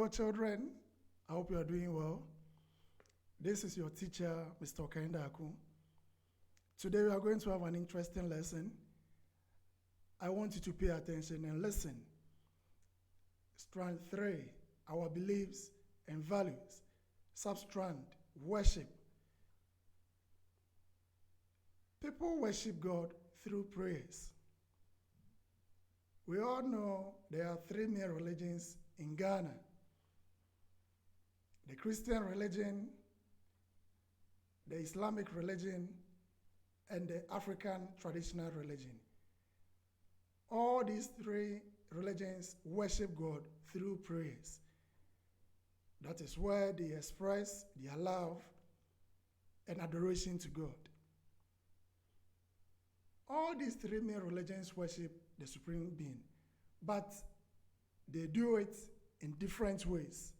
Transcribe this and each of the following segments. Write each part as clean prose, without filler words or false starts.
Hello, children. I hope you are doing well. This is your teacher, Mr. Okainda Aku. Today we are going to have an interesting lesson. I want you to pay attention and listen. Strand 3, our beliefs and values. Substrand, worship. People worship God through prayers. We all know there are three main religions in Ghana: the Christian religion, the Islamic religion, and the African traditional religion. All these three religions worship God through prayers. That is where they express their love and adoration to God. All these three main religions worship the Supreme Being, but they do it in different ways.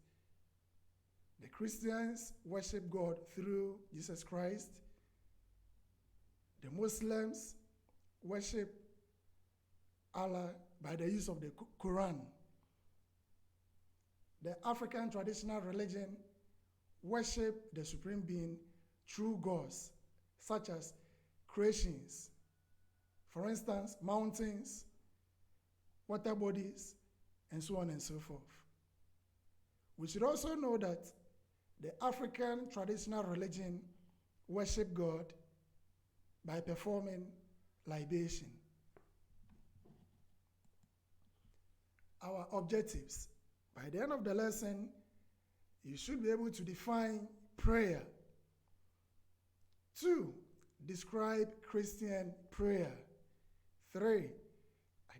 The Christians worship God through Jesus Christ. The Muslims worship Allah by the use of the Quran. The African traditional religion worship the Supreme Being through gods, such as creations. For instance, mountains, water bodies, and so on and so forth. We should also know that the African traditional religion worship God by performing libation. Our objectives. By the end of the lesson, you should be able to define prayer. 2, describe Christian prayer. 3,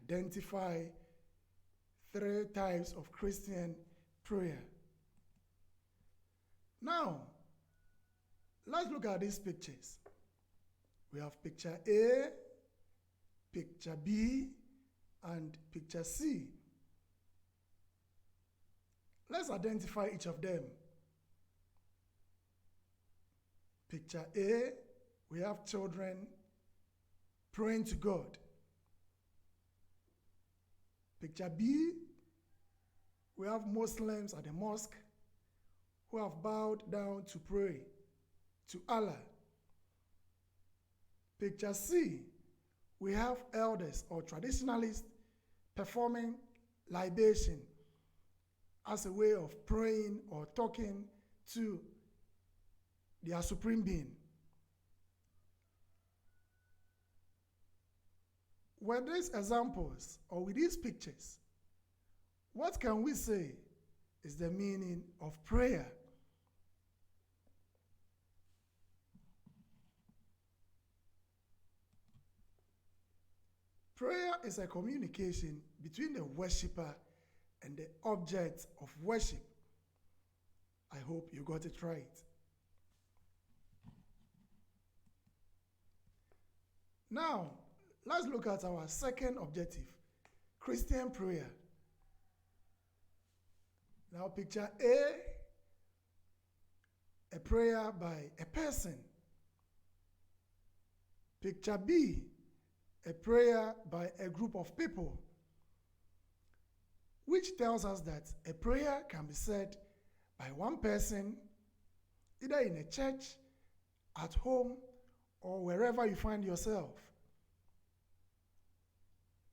identify 3 types of Christian prayer. Now, let's look at these pictures. We have picture A, picture B, and picture C. Let's identify each of them. Picture A, we have children praying to God. Picture B, we have Muslims at the mosque who have bowed down to pray to Allah. Picture C, we have elders or traditionalists performing libation as a way of praying or talking to their Supreme Being. With these examples or with these pictures, what can we say is the meaning of prayer? Prayer is a communication between the worshiper and the object of worship. I hope you got it right. Now, let's look at our second objective, Christian prayer. Now, picture a prayer by a person. Picture B, a prayer by a group of people, which tells us that a prayer can be said by one person, either in a church, at home, or wherever you find yourself.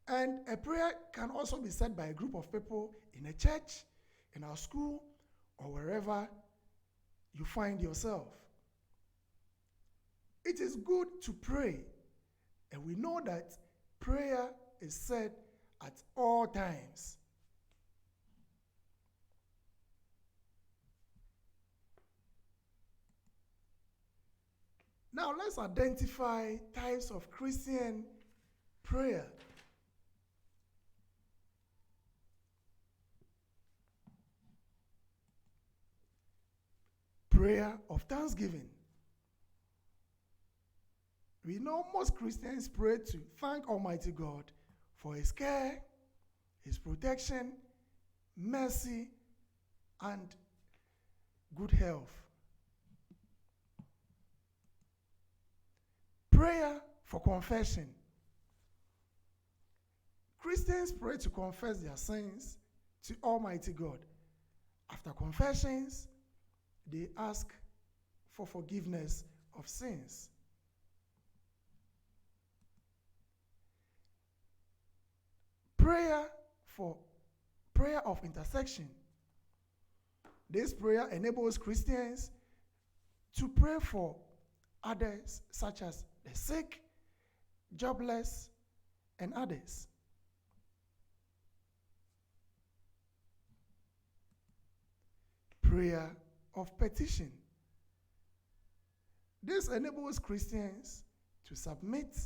And a prayer can also be said by a group of people in a church, in our school, or wherever you find yourself. It is good to pray, and we know that prayer is said at all times. Now let's identify types of Christian prayer. Prayer of thanksgiving. We know most Christians pray to thank Almighty God for His care, His protection, mercy, and good health. Prayer for confession. Christians pray to confess their sins to Almighty God After confessions, they ask for forgiveness of sins. Prayer of intercession. This prayer enables Christians to pray for others, such as the sick, jobless, and others. Prayer of petition. This enables Christians to submit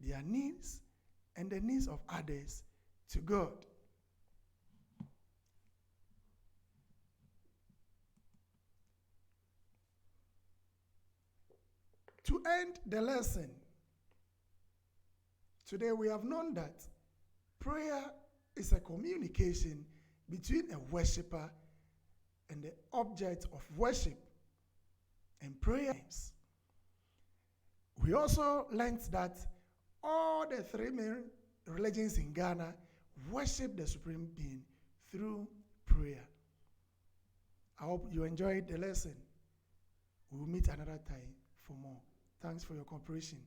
their needs and the needs of others to God. To end the lesson, today we have known that prayer is a communication between a worshiper and the object of worship and prayers. We also learned that all the three main religions in Ghana worship the Supreme Being through prayer. I hope you enjoyed the lesson. We will meet another time for more. Thanks for your cooperation.